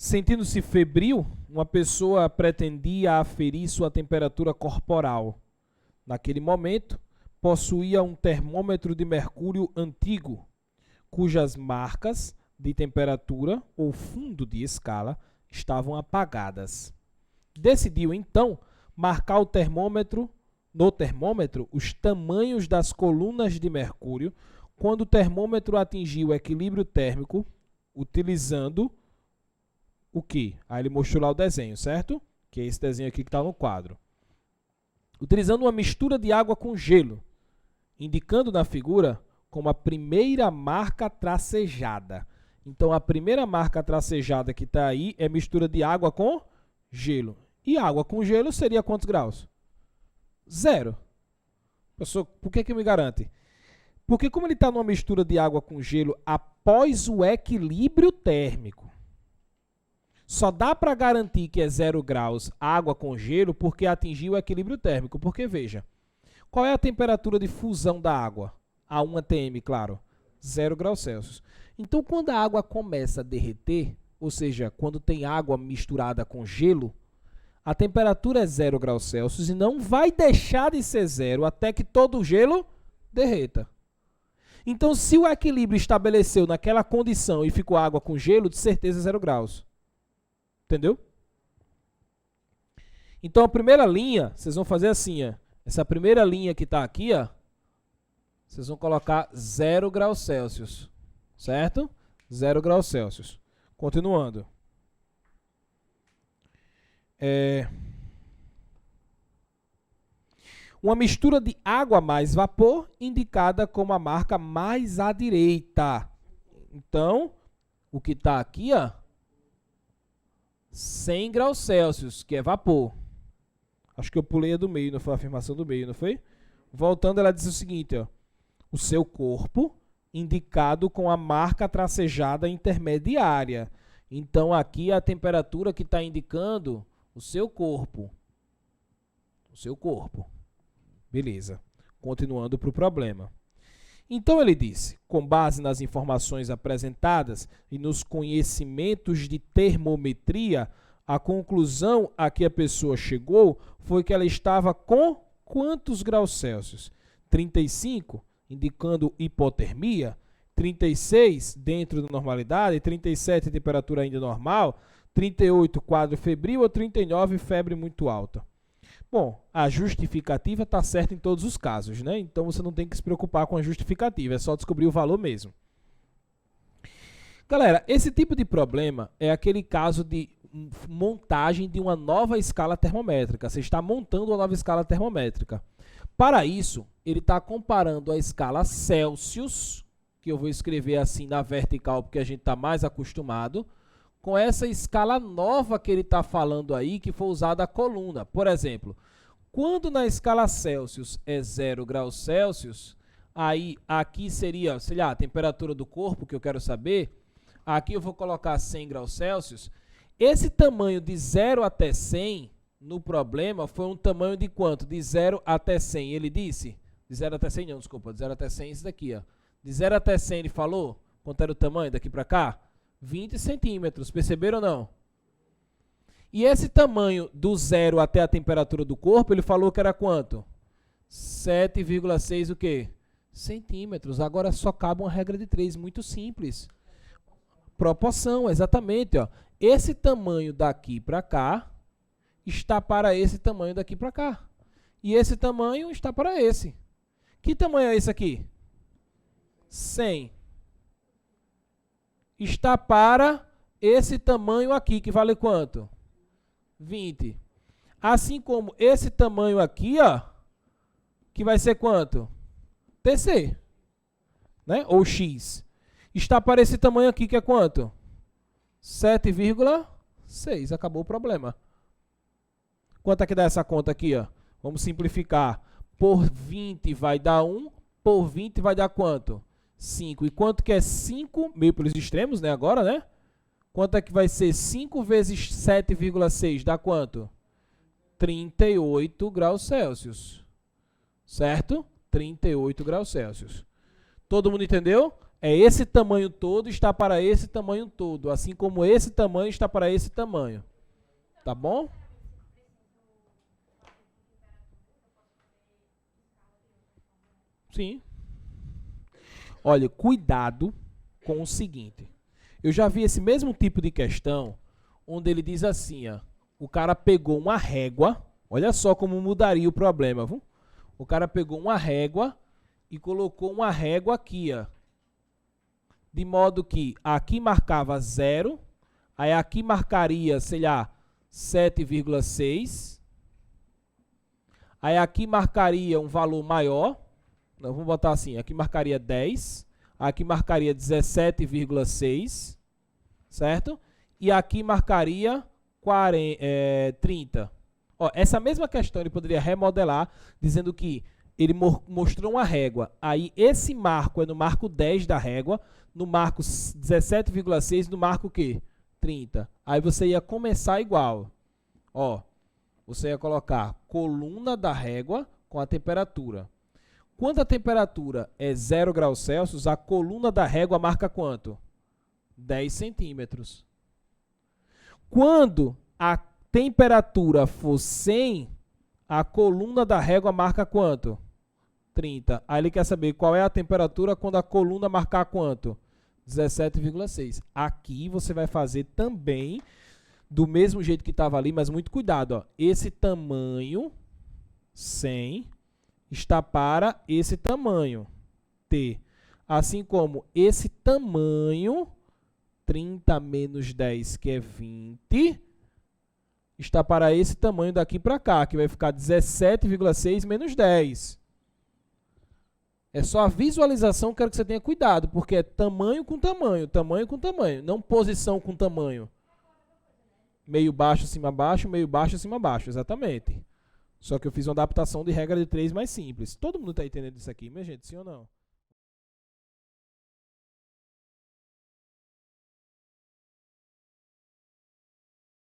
Sentindo-se febril, uma pessoa pretendia aferir sua temperatura corporal. Naquele momento, possuía um termômetro de mercúrio antigo, cujas marcas de temperatura ou fundo de escala estavam apagadas. Decidiu, então, marcar no termômetro os tamanhos das colunas de mercúrio quando o termômetro atingiu o equilíbrio térmico, utilizando o quê? Aí ele mostrou lá o desenho, certo? Que é esse desenho aqui que está no quadro. Utilizando uma mistura de água com gelo, indicando na figura como a primeira marca tracejada. Então, a primeira marca tracejada que está aí é mistura de água com gelo. E água com gelo seria quantos graus? 0. Professor, por que me garante? Porque como ele está numa mistura de água com gelo após o equilíbrio térmico, só dá para garantir que é 0 graus água com gelo porque atingiu o equilíbrio térmico. Porque, veja, qual é a temperatura de fusão da água? A 1 atm, claro, 0 graus Celsius. Então, quando a água começa a derreter, ou seja, quando tem água misturada com gelo, a temperatura é 0 graus Celsius e não vai deixar de ser 0 até que todo o gelo derreta. Então, se o equilíbrio estabeleceu naquela condição e ficou água com gelo, de certeza é 0 graus. Entendeu? Então, a primeira linha, vocês vão fazer assim, ó. Essa primeira linha que está aqui, ó, vocês vão colocar 0 graus Celsius, certo? 0 graus Celsius. Continuando. Uma mistura de água mais vapor, indicada como a marca mais à direita. Então, o que está aqui, ó, 100 graus Celsius, que é vapor. Acho que eu pulei a do meio, não foi a afirmação do meio, não foi? Voltando, ela diz o seguinte, ó, o seu corpo indicado com a marca tracejada intermediária. Então, aqui a temperatura que está indicando o seu corpo. O seu corpo. Beleza. Continuando para o problema. Então, ele disse, com base nas informações apresentadas e nos conhecimentos de termometria, a conclusão a que a pessoa chegou foi que ela estava com quantos graus Celsius? 35, indicando hipotermia, 36 dentro da normalidade, 37 temperatura ainda normal, 38 quadro febril ou 39 febre muito alta. Bom, a justificativa está certa em todos os casos, né? Então você não tem que se preocupar com a justificativa, é só descobrir o valor mesmo. Galera, esse tipo de problema é aquele caso de montagem de uma nova escala termométrica. Você está montando uma nova escala termométrica. Para isso, ele está comparando a escala Celsius, que eu vou escrever assim na vertical porque a gente está mais acostumado, com essa escala nova que ele está falando aí, que foi usada a coluna. Por exemplo, quando na escala Celsius é 0 graus Celsius, aí aqui seria, sei lá, a temperatura do corpo, que eu quero saber. Aqui eu vou colocar 100 graus Celsius. Esse tamanho de 0 até 100, no problema, foi um tamanho de quanto? De 0 até 100, ele disse? De 0 até 100 não, desculpa, de 0 até 100 esse daqui, ó. De 0 até 100 ele falou? Quanto era o tamanho daqui para cá? 20 centímetros, perceberam ou não? E esse tamanho do 0 até a temperatura do corpo, ele falou que era quanto? 7,6 o quê? Centímetros. Agora só cabe uma regra de 3, muito simples. Proporção, exatamente, ó. Esse tamanho daqui para cá está para esse tamanho daqui para cá. E esse tamanho está para esse. Que tamanho é esse aqui? 100. Está para esse tamanho aqui, que vale quanto? 20. Assim como esse tamanho aqui, ó, que vai ser quanto? TC, né? Ou X. Está para esse tamanho aqui, que é quanto? 7,6. Acabou o problema. Quanto é que dá essa conta aqui, ó? Vamos simplificar. Por 20 vai dar 1. Por 20 vai dar quanto? 5. E quanto que é 5? Meio pelos extremos, né? Agora, né? Quanto é que vai ser 5 vezes 7,6? Dá quanto? 38 graus Celsius. Certo? 38 graus Celsius. Todo mundo entendeu? É esse tamanho todo está para esse tamanho todo, assim como esse tamanho está para esse tamanho. Tá bom? Sim. Olha, cuidado com o seguinte. Eu já vi esse mesmo tipo de questão, onde ele diz assim, ó, o cara pegou uma régua, olha só como mudaria o problema, viu? O cara pegou uma régua e colocou uma régua aqui, ó, de modo que aqui marcava 0, aí aqui marcaria, sei lá, 7,6, aí aqui marcaria um valor maior, não, vamos botar assim, aqui marcaria 10, aqui marcaria 17,6, certo? E aqui marcaria 30. Ó, essa mesma questão ele poderia remodelar, dizendo que ele mostrou uma régua. Aí esse marco é no marco 10 da régua, no marco 17,6, no marco o quê? 30. Aí você ia começar igual. Ó, você ia colocar coluna da régua com a temperatura. Quando a temperatura é 0 graus Celsius, a coluna da régua marca quanto? 10 centímetros. Quando a temperatura for 100, a coluna da régua marca quanto? 30. Aí ele quer saber qual é a temperatura quando a coluna marcar quanto? 17,6. Aqui você vai fazer também do mesmo jeito que estava ali, mas muito cuidado. Ó. Esse tamanho, 100, está para esse tamanho, T. Assim como esse tamanho, 30 menos 10, que é 20, está para esse tamanho daqui para cá, que vai ficar 17,6 menos 10. É só a visualização que eu quero que você tenha cuidado, porque é tamanho com tamanho, tamanho com tamanho, não posição com tamanho. Meio baixo, cima baixo, meio baixo, cima baixo, exatamente. Só que eu fiz uma adaptação de regra de 3 mais simples. Todo mundo está entendendo isso aqui, minha gente, sim ou não?